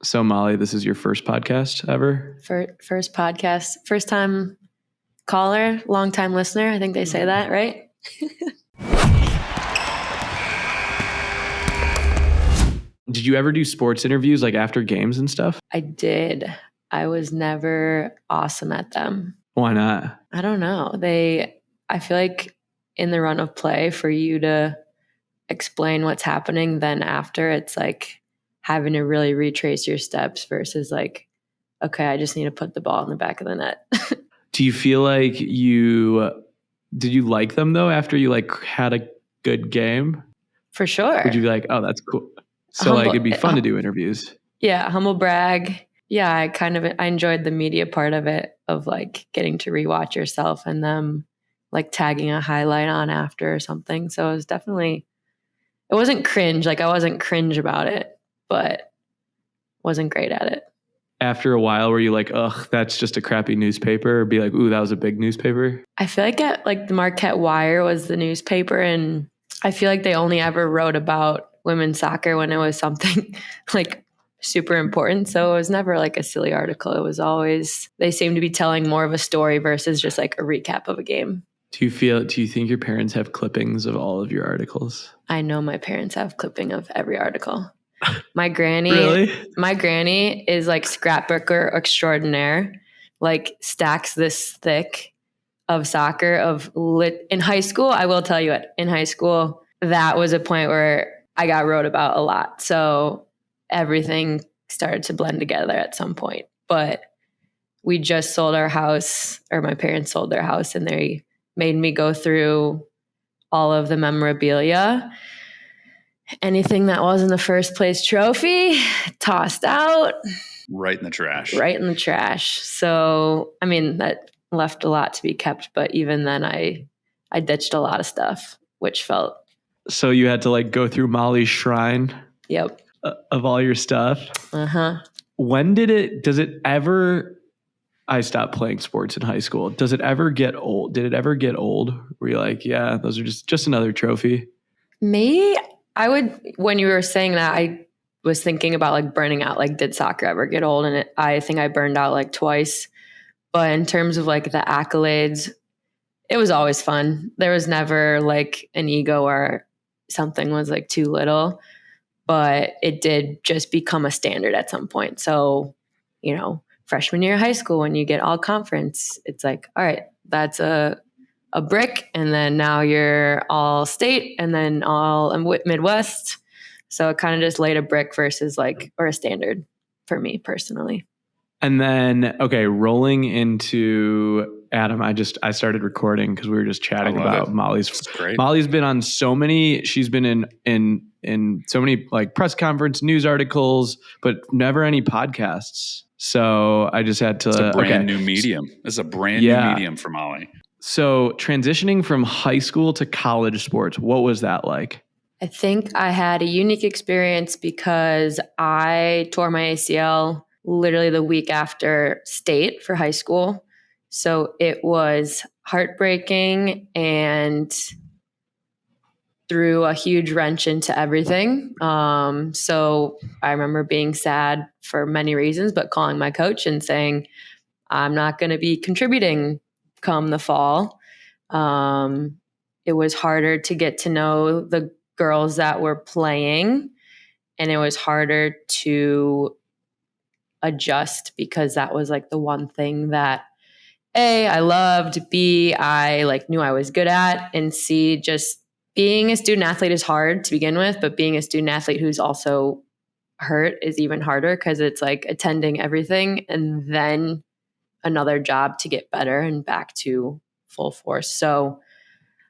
So Molly, this is your first podcast ever? First podcast, first time caller, long time listener. I think they say that, right? Did you ever do sports interviews like after games and stuff? I did. I was never awesome at them. Why not? I don't know. I feel like in the run of play for you to explain what's happening, then after it's like having to really retrace your steps versus like, okay, I just need to put the ball in the back of the net. Do you feel like did you like them though after you like had a good game? For sure. Would you be like, oh, that's cool? So like it'd be fun to do interviews. Yeah, humble brag. Yeah, I enjoyed the media part of it, of like getting to rewatch yourself and them like tagging a highlight on after or something. So it wasn't cringe. Like I wasn't cringe about it, but wasn't great at it. After a while, were you like, ugh, that's just a crappy newspaper? Or be like, ooh, that was a big newspaper? I feel like the Marquette Wire was the newspaper, and I feel like they only ever wrote about women's soccer when it was something like super important. So it was never like a silly article. It was always, they seemed to be telling more of a story versus just like a recap of a game. Do you think your parents have clippings of all of your articles? I know my parents have clipping of every article. My granny, really? My granny is like scrapbooker extraordinaire, like stacks this thick of soccer in high school. I will tell you in high school, that was a point where I got wrote about a lot. So everything started to blend together at some point. But we just sold our house, or my parents sold their house, and they made me go through all of the memorabilia. Anything that wasn't the first place trophy, tossed out. Right in the trash. Right in the trash. So, I mean, that left a lot to be kept. But even then, I ditched a lot of stuff, which felt... So you had to like go through Molly's shrine? Yep. Of all your stuff? Uh-huh. I stopped playing sports in high school. Does it ever get old? Did it ever get old? Were you like, yeah, those are just another trophy? Me? When you were saying that, I was thinking about like burning out. Like, did soccer ever get old? And I think I burned out like twice. But in terms of like the accolades, it was always fun. There was never like an ego or something was like too little, but it did just become a standard at some point. So, freshman year of high school, when you get all conference, it's like, all right, that's a brick. And then now you're all state and then all Midwest. So it kind of just laid a brick versus or a standard for me personally. And then, okay, rolling into Adam, I started recording because we were just chatting about Molly's. Great. Molly's been on she's been in so many like press conference news articles, but never any podcasts. So I just had to. It's a brand new medium. It's a brand new medium for Molly. So transitioning from high school to college sports, what was that like? I think I had a unique experience because I tore my ACL literally the week after state for high school. So it was heartbreaking and threw a huge wrench into everything. So I remember being sad for many reasons, but calling my coach and saying, I'm not going to be contributing come the fall. It was harder to get to know the girls that were playing, and it was harder to adjust because that was like the one thing that A, I loved, B, I like knew I was good at, and C, just being a student athlete is hard to begin with, but being a student athlete who's also hurt is even harder because it's like attending everything and then another job to get better and back to full force. So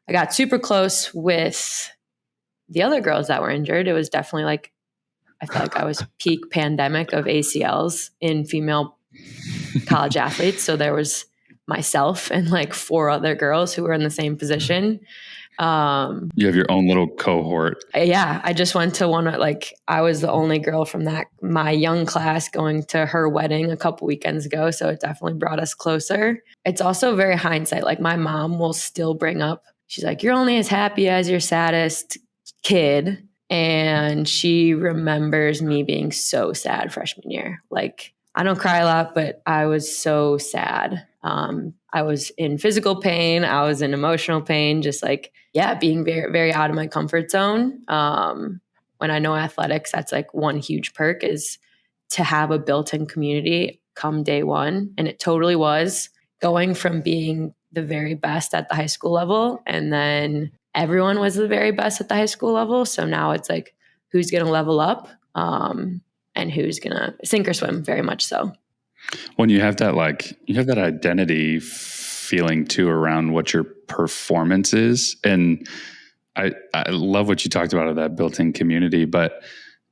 I got super close with the other girls that were injured. It was definitely like, I felt like I was peak pandemic of ACLs in female college athletes. So there was myself and like 4 other girls who were in the same position. You have your own little cohort. Yeah. I just went to I was the only girl from my young class going to her wedding a couple weekends ago. So it definitely brought us closer. It's also very hindsight. Like my mom will still bring up, she's like, you're only as happy as your saddest kid. And she remembers me being so sad freshman year. Like, I don't cry a lot, but I was so sad. I was in physical pain. I was in emotional pain, just like, being very, very out of my comfort zone. When I know athletics, that's like one huge perk is to have a built-in community come day one. And it totally was going from being the very best at the high school level. And then everyone was the very best at the high school level. So now it's like, who's going to level up and who's going to sink or swim, very much so. When you have that, identity feeling too around what your performance is. And I love what you talked about of that built-in community, but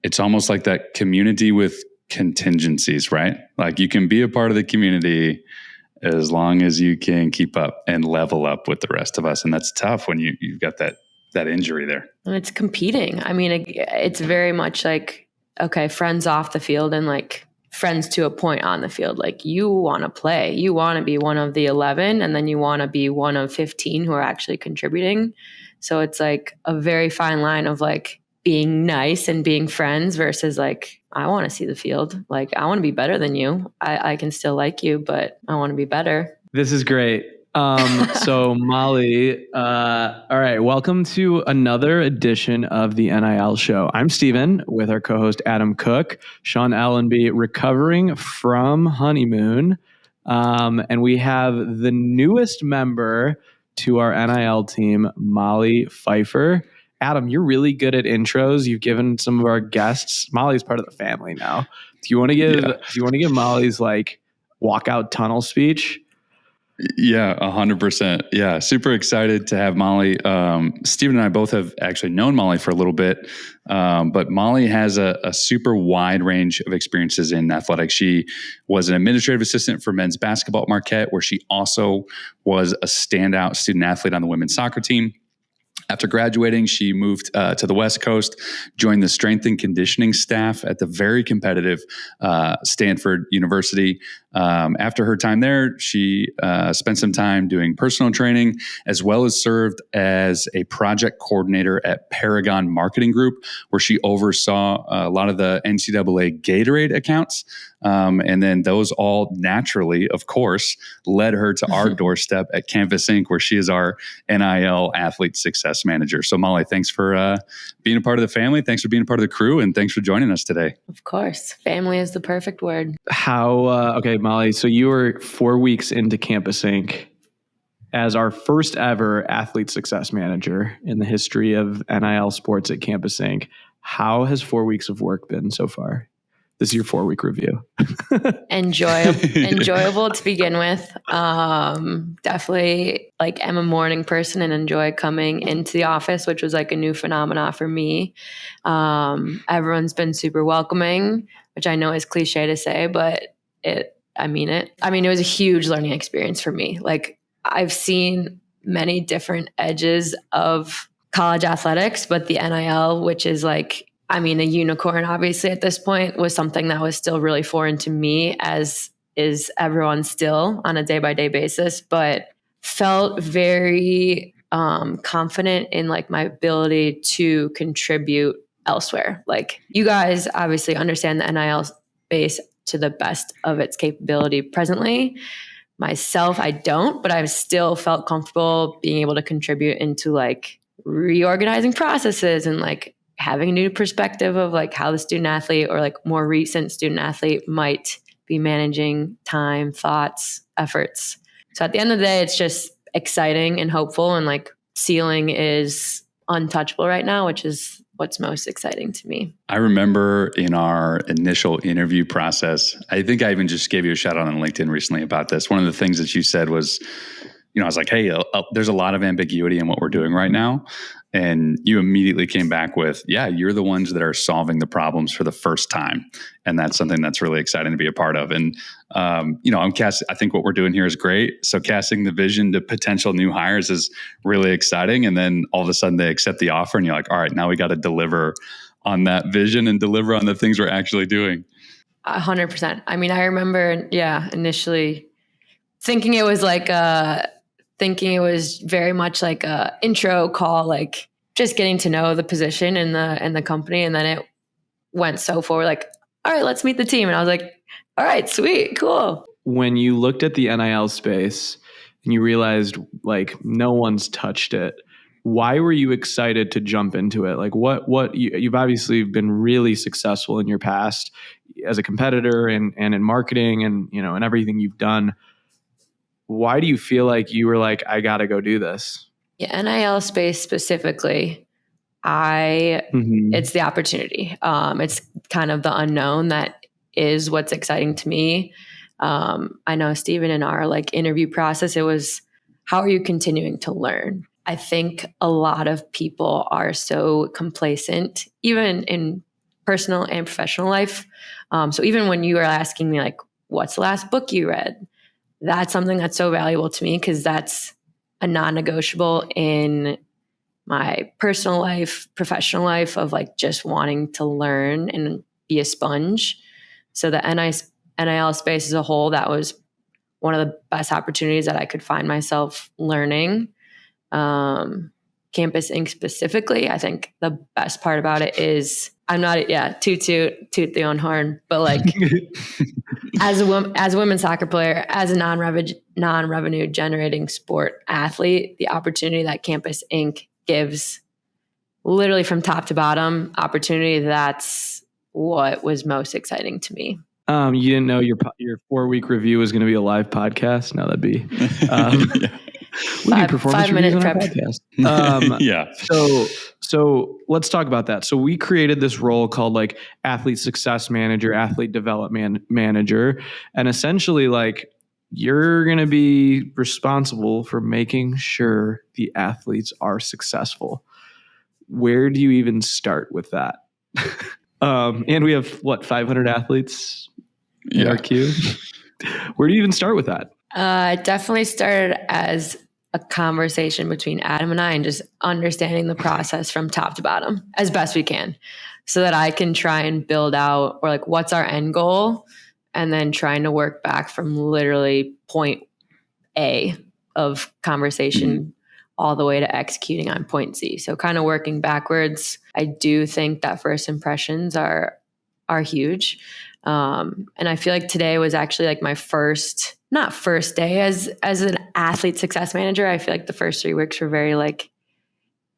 it's almost like that community with contingencies, right? Like you can be a part of the community as long as you can keep up and level up with the rest of us. And that's tough when you've got that injury there. And it's competing. I mean, it's very much like, okay, friends off the field and like friends to a point on the field. Like you want to play, you want to be one of the 11, and then you want to be one of 15 who are actually contributing. So it's like a very fine line of like being nice and being friends versus like, I want to see the field. Like I want to be better than you. I can still like you, but I want to be better. This is great. So Molly, all right, welcome to another edition of the NIL show. I'm Steven with our co-host Adam Cook, Sean Allenby recovering from honeymoon. And we have the newest member to our NIL team, Molly Pfeiffer. Adam, you're really good at intros. You've given some of our guests. Molly's part of the family now. Do you want to give Molly's like walkout tunnel speech? Yeah, 100%. Yeah, super excited to have Molly. Steven and I both have actually known Molly for a little bit, but Molly has a super wide range of experiences in athletics. She was an administrative assistant for men's basketball at Marquette, where she also was a standout student athlete on the women's soccer team. After graduating, she moved to the West Coast, joined the strength and conditioning staff at the very competitive Stanford University. After her time there, she spent some time doing personal training, as well as served as a project coordinator at Paragon Marketing Group, where she oversaw a lot of the NCAA Gatorade accounts. And then those all naturally, of course, led her to our doorstep at Canvas Inc., where she is our NIL Athlete Success Manager. So Molly, thanks for being a part of the family. Thanks for being a part of the crew. And thanks for joining us today. Of course. Family is the perfect word. Okay, Molly, so you were 4 weeks into Campus Inc. as our first ever Athlete Success Manager in the history of NIL sports at Campus Inc. How has 4 weeks of work been so far? This is your 4-week review. Enjoyable to begin with. Definitely like am a morning person and enjoy coming into the office, which was like a new phenomena for me. Everyone's been super welcoming, which I know is cliche to say, but I mean it. I mean, it was a huge learning experience for me. Like I've seen many different edges of college athletics, but the NIL, which is like, I mean, a unicorn, obviously, at this point, was something that was still really foreign to me, as is everyone still on a day-by-day basis, but felt very confident in like my ability to contribute elsewhere. Like you guys obviously understand the NIL space to the best of its capability presently. Myself, I don't, but I've still felt comfortable being able to contribute into like reorganizing processes and like having a new perspective of like how the student athlete or like more recent student athlete might be managing time, thoughts, efforts. So at the end of the day, it's just exciting and hopeful, and like ceiling is untouchable right now, which is what's most exciting to me. I remember in our initial interview process, I think I even just gave you a shout out on LinkedIn recently about this. One of the things that you said was, I was like, hey, there's a lot of ambiguity in what we're doing right now. And you immediately came back with, yeah, you're the ones that are solving the problems for the first time. And that's something that's really exciting to be a part of. And, I think what we're doing here is great. So casting the vision to potential new hires is really exciting. And then all of a sudden they accept the offer and you're like, all right, now we got to deliver on that vision and deliver on the things we're actually doing. 100%. I mean, I remember, initially thinking it was very much like a intro call, like just getting to know the position and the company. And then it went so forward, like, all right, let's meet the team. And I was like, all right, sweet, cool. When you looked at the NIL space and you realized like no one's touched it, why were you excited to jump into it? Like you've obviously been really successful in your past as a competitor and in marketing and, and everything you've done. Why do you feel like you were like, I got to go do this? Yeah, NIL space specifically, it's the opportunity. It's kind of the unknown that is what's exciting to me. I know Stephen, in our like interview process, it was, how are you continuing to learn? I think a lot of people are so complacent, even in personal and professional life. So even when you are asking me like, what's the last book you read? That's something that's so valuable to me because that's a non-negotiable in my personal life, professional life, of like just wanting to learn and be a sponge. So the NIL space as a whole, that was one of the best opportunities that I could find myself learning. Campus Inc. specifically, I think the best part about it is I'm not, toot the own horn, but like as a women's soccer player, as a non-revenue generating sport athlete, the opportunity that Campus Inc. gives, literally from top to bottom opportunity, that's what was most exciting to me. You didn't know your 4-week review was going to be a live podcast? No, that'd be we do performance reviews on our podcast. Yeah. So let's talk about that. So we created this role called like Athlete Success Manager, Athlete Development Manager, and essentially like you're going to be responsible for making sure the athletes are successful. Where do you even start with that? And we have 500 athletes in our queue. Where do you even start with that? It definitely started as a conversation between Adam and I, and just understanding the process from top to bottom as best we can, so that I can try and build out, or like, what's our end goal, and then trying to work back from literally point A of conversation all the way to executing on point Z. So kind of working backwards. I do think that first impressions are huge. And I feel like today was actually like my not first day as an athlete success manager. I feel like the first 3 weeks were very like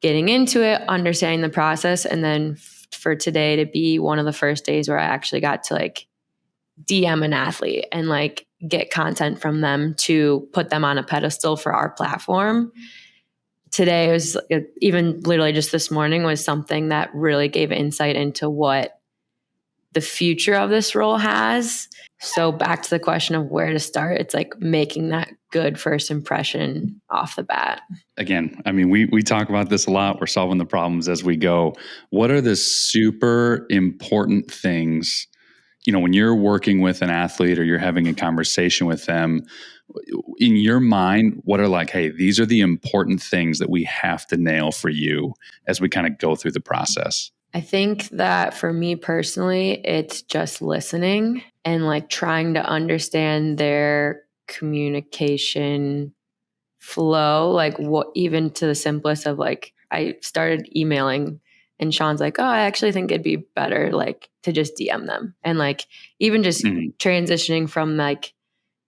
getting into it, understanding the process. And then for today to be one of the first days where I actually got to like DM an athlete and like get content from them to put them on a pedestal for our platform. Today was, even literally just this morning, was something that really gave insight into what the future of this role has. So back to the question of where to start, it's like making that good first impression off the bat. Again, I mean, we talk about this a lot. We're solving the problems as we go. What are the super important things, when you're working with an athlete or you're having a conversation with them, in your mind, what are like, hey, these are the important things that we have to nail for you as we kind of go through the process? I think that for me personally, it's just listening and like trying to understand their communication flow, like what, even to the simplest of like, I started emailing and Sean's like, oh, I actually think it'd be better like to just DM them. And like, even just transitioning from like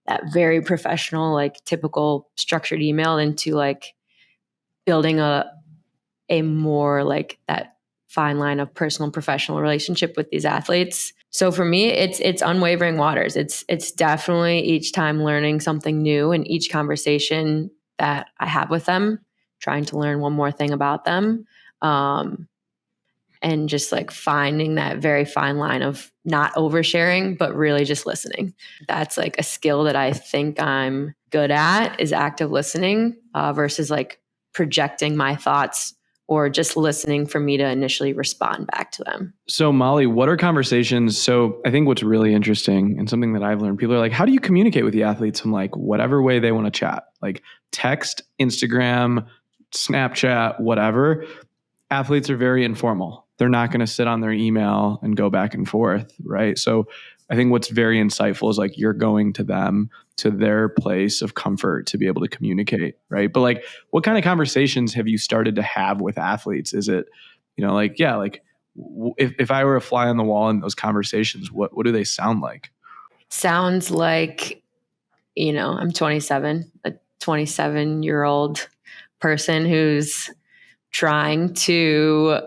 that very professional, like typical structured email into like building a more like that fine line of personal and professional relationship with these athletes. So for me, it's unwavering waters. It's definitely each time learning something new, and each conversation that I have with them, trying to learn one more thing about them. And just like finding that very fine line of not oversharing, but really just listening. That's like a skill that I think I'm good at, is active listening versus like projecting my thoughts, or just listening for me to initially respond back to them. So Molly, what are conversations? So I think what's really interesting and something that I've learned, people are like, how do you communicate with the athletes in like whatever way they want to chat? Like text, Instagram, Snapchat, whatever. Athletes are very informal. They're not going to sit on their email and go back and forth, right? So I think what's very insightful is like you're going to them, to their place of comfort to be able to communicate, right? But like, what kind of conversations have you started to have with athletes? Is it, like, yeah, like if I were a fly on the wall in those conversations, what do they sound like? Sounds like, I'm 27, a 27-year-old person who's trying to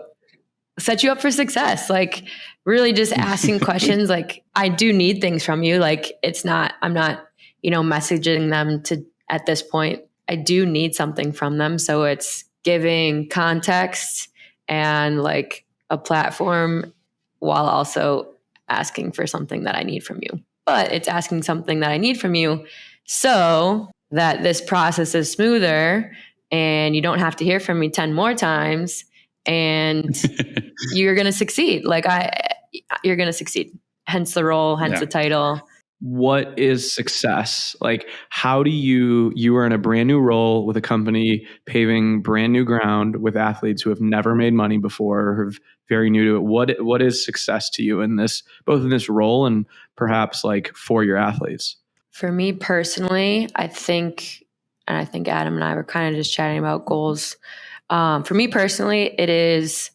set you up for success. Like really just asking questions. Like, I do need things from you. Like I'm not, messaging them at this point, I do need something from them. So it's giving context and like a platform while also asking for something that I need from you. But it's asking something that I need from you so that this process is smoother and you don't have to hear from me 10 more times and you're going to succeed. You're going to succeed. Hence the role, hence the title. What is success? Like, how do you are in a brand new role with a company paving brand new ground with athletes who have never made money before, or are very new to it. What is success to you in this, both in this role and perhaps like for your athletes? For me personally, I think Adam and I were kind of just chatting about goals. For me personally, it is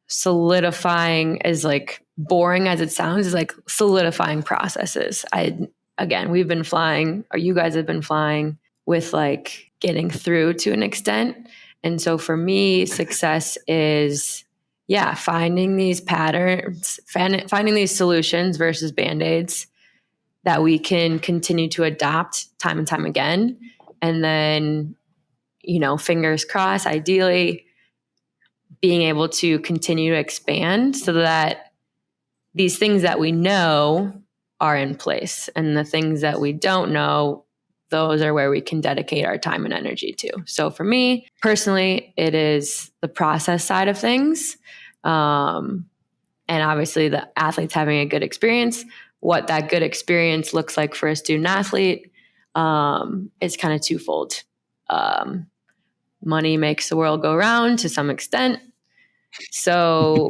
solidifying, as like boring as it sounds, is like solidifying processes. We've been flying, or you guys have been flying with like getting through to an extent. And so for me, success is, finding these patterns, finding these solutions versus Band-Aids that we can continue to adopt time and time again. And then, fingers crossed, ideally being able to continue to expand so that these things that we know are in place, and the things that we don't know, those are where we can dedicate our time and energy to. So for me personally, it is the process side of things. And obviously the athletes having a good experience. What that good experience looks like for a student athlete is kind of twofold. Money makes the world go round to some extent. So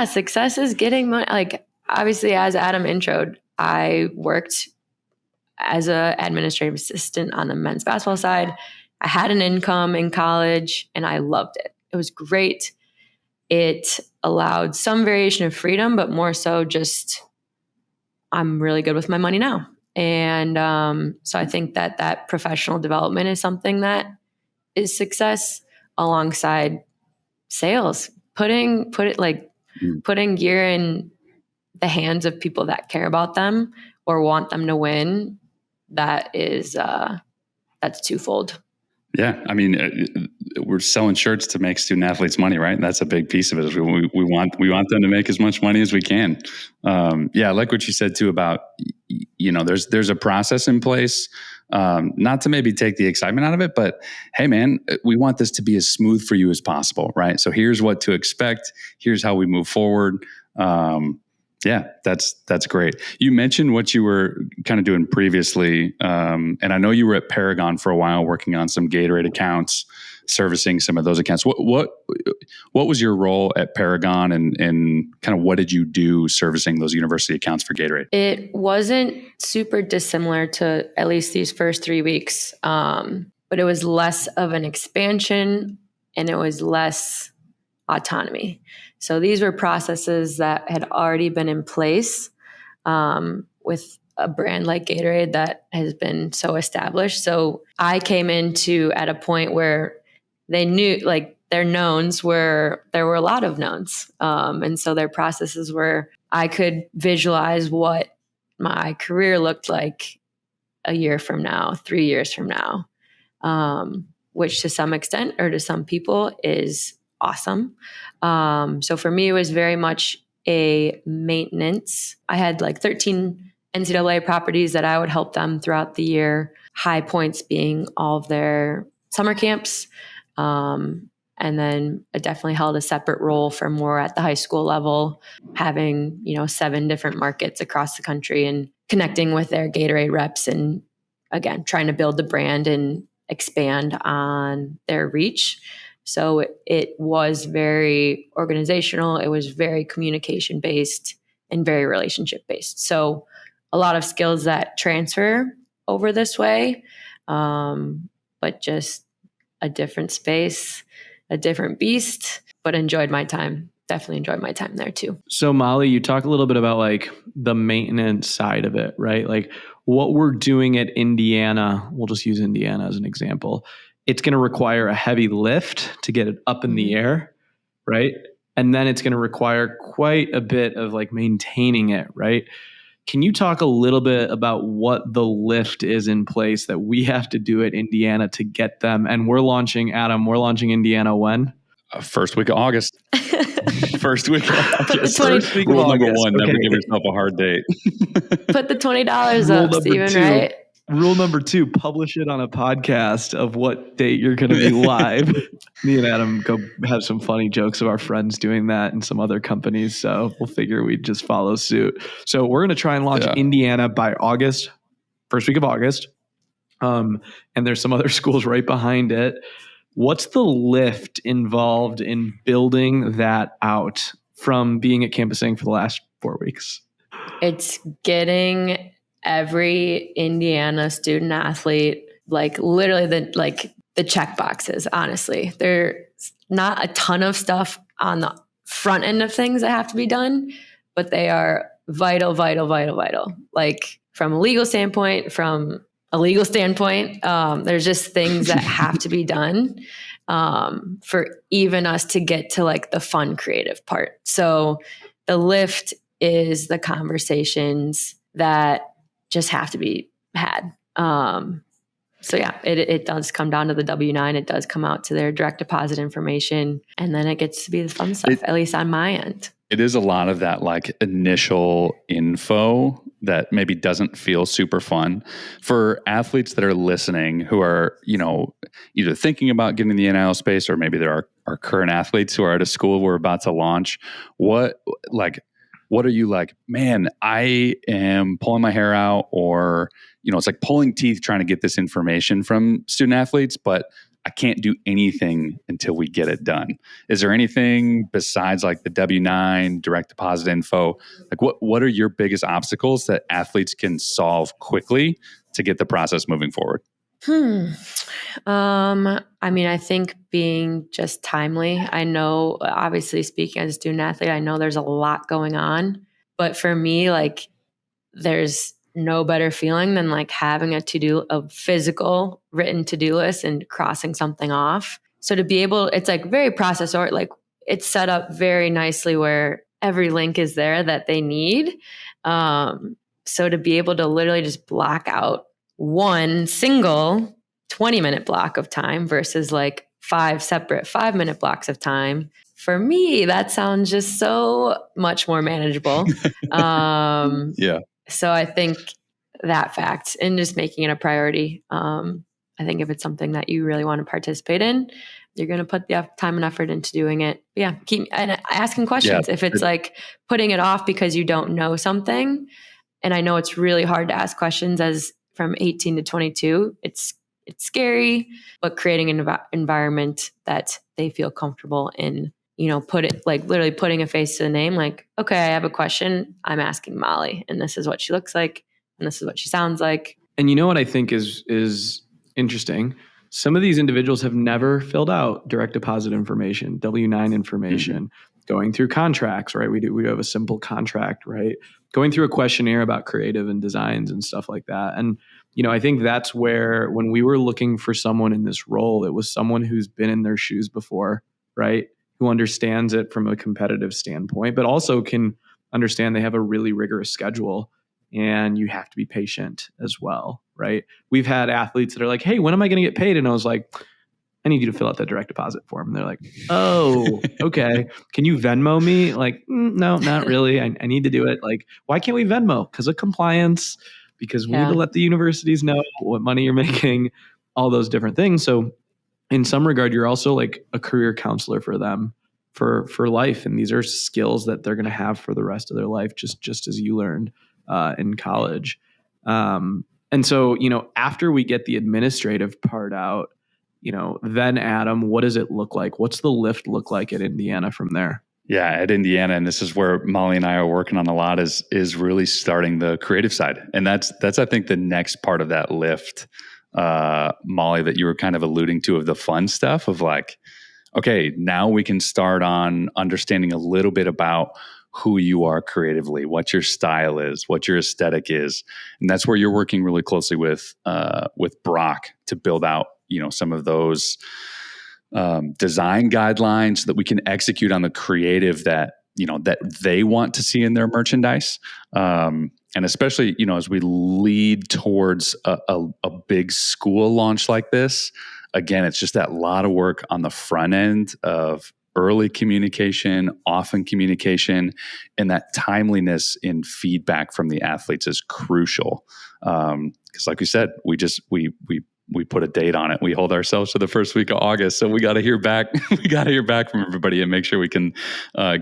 success is getting money. Like obviously, as Adam introed, I worked as an administrative assistant on the men's basketball side. I had an income in college and I loved it. It was great. It allowed some variation of freedom, but more so just I'm really good with my money now. And so I think that professional development is something that is success, alongside sales, putting gear in the hands of people that care about them or want them to win. That is, that's twofold. Yeah. I mean, we're selling shirts to make student athletes money, right? That's a big piece of it. We want them to make as much money as we can. I like what you said too about, there's a process in place, not to maybe take the excitement out of it, but hey man, we want this to be as smooth for you as possible, right? So here's what to expect. Here's how we move forward. That's great. You mentioned what you were kind of doing previously. And I know you were at Paragon for a while working on some Gatorade accounts, servicing some of those accounts. What was your role at Paragon and kind of what did you do servicing those university accounts for Gatorade? It wasn't super dissimilar to at least these first 3 weeks. But it was less of an expansion and it was less autonomy. So these were processes that had already been in place with a brand like Gatorade that has been so established. So I came into at a point where they knew, like their knowns there were a lot of knowns. And so their processes were, I could visualize what my career looked like a year from now, 3 years from now, which to some extent or to some people is awesome. So for me, it was very much a maintenance. I had like 13 NCAA properties that I would help them throughout the year. High points being all of their summer camps. And then I definitely held a separate role for more at the high school level, having, 7 different markets across the country and connecting with their Gatorade reps and again, trying to build the brand and expand on their reach. So it was very organizational. It was very communication based. and very relationship based. So a lot of skills that transfer over this way, but just a different space, a different beast, but enjoyed my time. Definitely enjoyed my time there too. So Molly, you talk a little bit about like the maintenance side of it, right? Like what we're doing at Indiana, we'll just use Indiana as an example. It's going to require a heavy lift to get it up in the air, right? And then it's going to require quite a bit of like maintaining it, right? Can you talk a little bit about what the lift is in place that we have to do at Indiana to get them? And we're launching Indiana when? First week of August. First week of August. First week Rule of number August. one, Okay. never give yourself a hard date. Put the $20 Rule up, number Steven, two. right? Rule number 2, publish it on a podcast of what date you're going to be live. Me and Adam go have some funny jokes of our friends doing that and some other companies. So we'll figure we'd just follow suit. So we're going to try and launch Indiana by August, first week of August. And there's some other schools right behind it. What's the lift involved in building that out from being at Campus Inc. for the last 4 weeks? It's getting every Indiana student athlete, like literally the check boxes, honestly. There's not a ton of stuff on the front end of things that have to be done, but they are vital. Like from a legal standpoint, there's just things that have to be done for even us to get to like the fun creative part. So the lift is the conversations that just have to be had. So yeah, it does come down to the W-9. It does come out to their direct deposit information. And then it gets to be the fun stuff, at least on my end. It is a lot of that like initial info that maybe doesn't feel super fun for athletes that are listening who are, either thinking about getting in the NIL space, or maybe there are current athletes who are at a school we're about to launch. What are you like, man, I am pulling my hair out, or, it's like pulling teeth trying to get this information from student athletes, but I can't do anything until we get it done. Is there anything besides like the W-9 direct deposit info? Like what are your biggest obstacles that athletes can solve quickly to get the process moving forward? I think being just timely. I know, obviously speaking as a student athlete, I know there's a lot going on, but for me, like there's no better feeling than like having a physical written to-do list and crossing something off. So to be able, it's like very process or like it's set up very nicely where every link is there that they need. So to be able to literally just block out one single 20-minute block of time versus like 5 separate 5-minute blocks of time. For me, that sounds just so much more manageable. Yeah. So I think that fact and just making it a priority. I think if it's something that you really want to participate in, you're going to put the time and effort into doing it. But yeah, keep asking questions. Yeah. If it's like putting it off because you don't know something, and I know it's really hard to ask questions as from 18 to 22, it's scary, but creating an environment that they feel comfortable in, literally putting a face to the name, like, okay, I have a question. I'm asking Molly, and this is what she looks like, and this is what she sounds like. And you know what I think is interesting? Some of these individuals have never filled out direct deposit information, W-9 information, going through contracts, right? We have a simple contract, right? Going through a questionnaire about creative and designs and stuff like that. And, I think that's where, when we were looking for someone in this role, it was someone who's been in their shoes before, right? Who understands it from a competitive standpoint, but also can understand they have a really rigorous schedule and you have to be patient as well, right? We've had athletes that are like, hey, when am I going to get paid? And I was like, I need you to fill out that direct deposit form. And they're like, oh, okay. Can you Venmo me? Like, no, not really. I need to do it. Like, why can't we Venmo? Because of compliance, because we need to let the universities know what money you're making, all those different things. So in some regard, you're also like a career counselor for them for life. And these are skills that they're going to have for the rest of their life, just as you learned in college. And so, after we get the administrative part out, then Adam, what does it look like? What's the lift look like at Indiana from there? Yeah, at Indiana, and this is where Molly and I are working on a lot, is really starting the creative side, and that's I think the next part of that lift, Molly, that you were kind of alluding to, of the fun stuff of like, okay, now we can start on understanding a little bit about who you are creatively, what your style is, what your aesthetic is, and that's where you're working really closely with Brock to build out, some of those design guidelines so that we can execute on the creative that they want to see in their merchandise. And especially, as we lead towards a big school launch like this, again, it's just that lot of work on the front end of early communication, often communication, and that timeliness in feedback from the athletes is crucial. Because like we said, we put a date on it. We hold ourselves to the first week of August. So we got to hear back. We got to hear back from everybody and make sure we can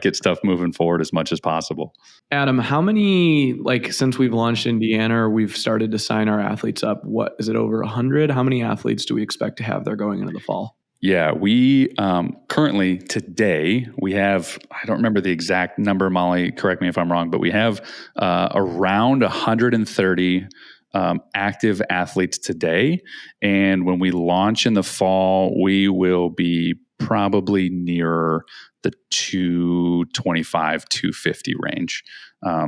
get stuff moving forward as much as possible. Adam, how many, since we've launched Indiana, or we've started to sign our athletes up, what is it, over 100? How many athletes do we expect to have there going into the fall? Yeah, we currently today, we have, I don't remember the exact number, Molly, correct me if I'm wrong, but we have around 130 active athletes today. And when we launch in the fall, we will be probably near the 225, 250 range.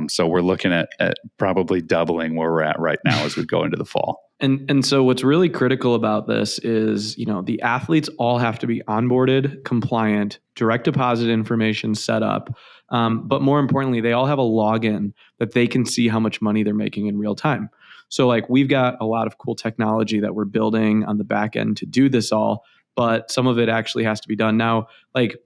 So we're looking at probably doubling where we're at right now as we go into the fall. And so what's really critical about this is, the athletes all have to be onboarded, compliant, direct deposit information set up. But more importantly, they all have a login that they can see how much money they're making in real time. So we've got a lot of cool technology that we're building on the back end to do this all, but some of it actually has to be done. Now,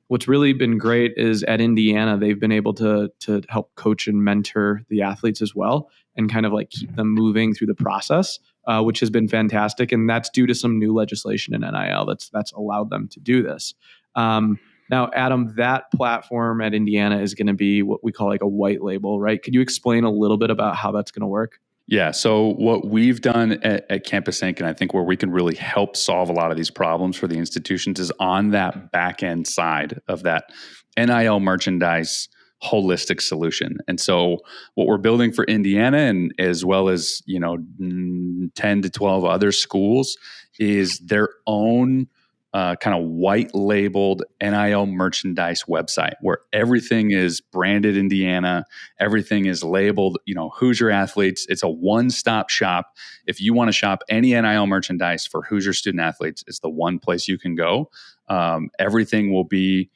what's really been great is at Indiana, they've been able to help coach and mentor the athletes as well, and kind of keep them moving through the process, which has been fantastic. And that's due to some new legislation in NIL that's allowed them to do this. Now, Adam, that platform at Indiana is going to be what we call a white label, right? Could you explain a little bit about how that's going to work? Yeah. So what we've done at Campus Inc., and I think where we can really help solve a lot of these problems for the institutions, is on that back end side of that NIL merchandise holistic solution. And so what we're building for Indiana, and as well as 10 to 12 other schools, is their own kind of white labeled NIL merchandise website where everything is branded Indiana, everything is labeled, Hoosier athletes. It's a one-stop shop. If you want to shop any NIL merchandise for Hoosier student athletes, it's the one place you can go. Everything will be,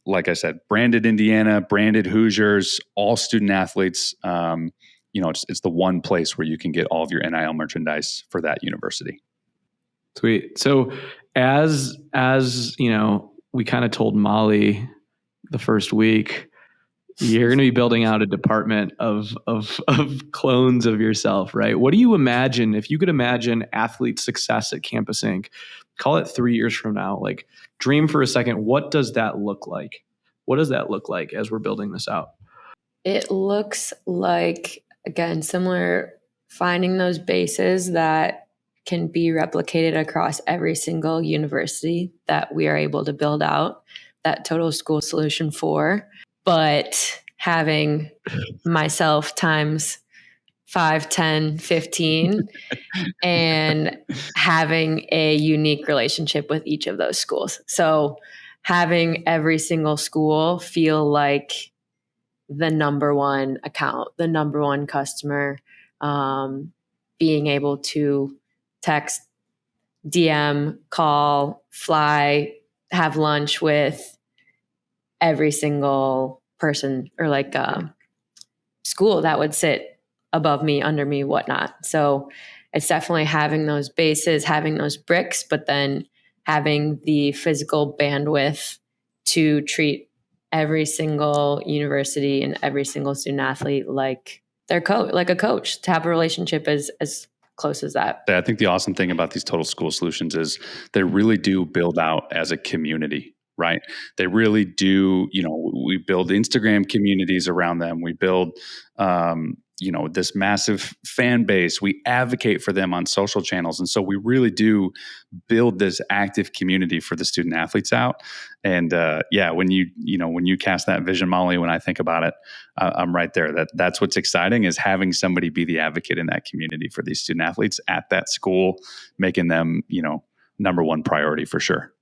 like I said, branded Indiana, branded Hoosiers, all student athletes. It's the one place where you can get all of your NIL merchandise for that university. Sweet. So as we kind of told Molly the first week, you're going to be building out a department of clones of yourself, right? What do you imagine, if you could imagine athlete success at Campus Inc., call it 3 years from now, dream for a second, what does that look like? What does that look like as we're building this out? It looks like, again, similar, finding those bases that can be replicated across every single university that we are able to build out that total school solution for, but having myself times 5, 10, 15, and having a unique relationship with each of those schools. So having every single school feel like the number one account, the number one customer, being able to text, DM, call, fly, have lunch with every single person, or school that would sit above me, under me, whatnot. So it's definitely having those bases, having those bricks, but then having the physical bandwidth to treat every single university and every single student athlete like their coach, like a coach, to have a relationship as close as that. I think the awesome thing about these total school solutions is they really do build out as a community, right? They really do, we build Instagram communities around them. We build, this massive fan base. We advocate for them on social channels. And so we really do build this active community for the student athletes out. And when you cast that vision, Molly, when I think about it, I'm right there. That's what's exciting, is having somebody be the advocate in that community for these student athletes at that school, making them, number one priority for sure.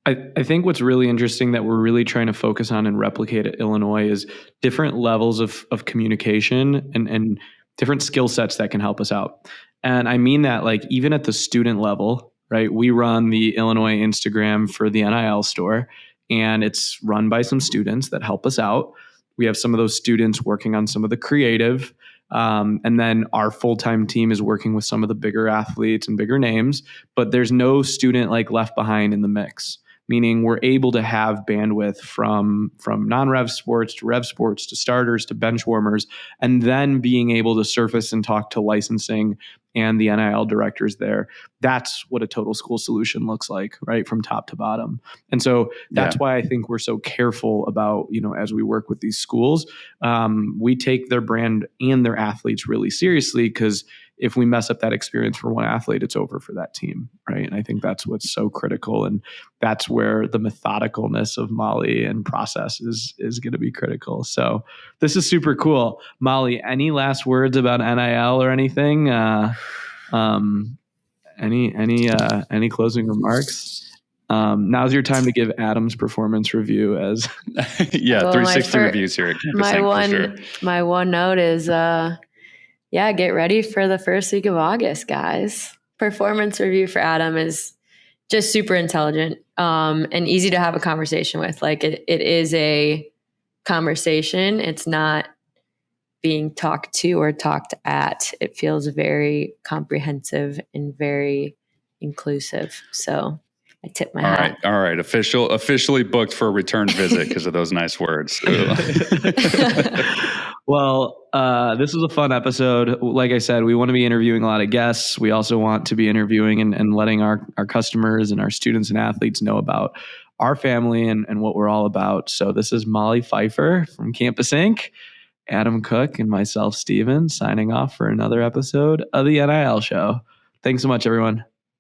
I think what's really interesting that we're really trying to focus on and replicate at Illinois is different levels of communication and different skill sets that can help us out. And I mean that, like, even at the student level, right? We run the Illinois Instagram for the NIL store, and it's run by some students that help us out. We have some of those students working on some of the creative. And then our full-time team is working with some of the bigger athletes and bigger names, but there's no student like left behind in the mix. Meaning we're able to have bandwidth from non-rev sports to rev sports to starters to bench warmers, and then being able to surface and talk to licensing and the NIL directors there. That's what a total school solution looks like, right, from top to bottom. And so that's why I think we're so careful about, as we work with these schools, we take their brand and their athletes really seriously, because if we mess up that experience for one athlete, it's over for that team, right? And I think that's what's so critical, and that's where the methodicalness of Molly and process is going to be critical. So this is super cool. Molly, any last words about NIL or anything? Any closing remarks? Now's your time to give Adam's performance review as 360 reviews here. My one note is get ready for the first week of August, guys. Performance review for Adam is just super intelligent and easy to have a conversation with. Like it is a conversation. It's not being talked to or talked at. It feels very comprehensive and very inclusive. So I tip my hat. All right. Officially booked for a return visit because of those nice words. Well, this was a fun episode. Like I said, we want to be interviewing a lot of guests. We also want to be interviewing and letting our customers and our students and athletes know about our family and what we're all about. So this is Molly Pfeiffer from Campus Inc., Adam Cook, and myself, Steven, signing off for another episode of the NIL Show. Thanks so much, everyone.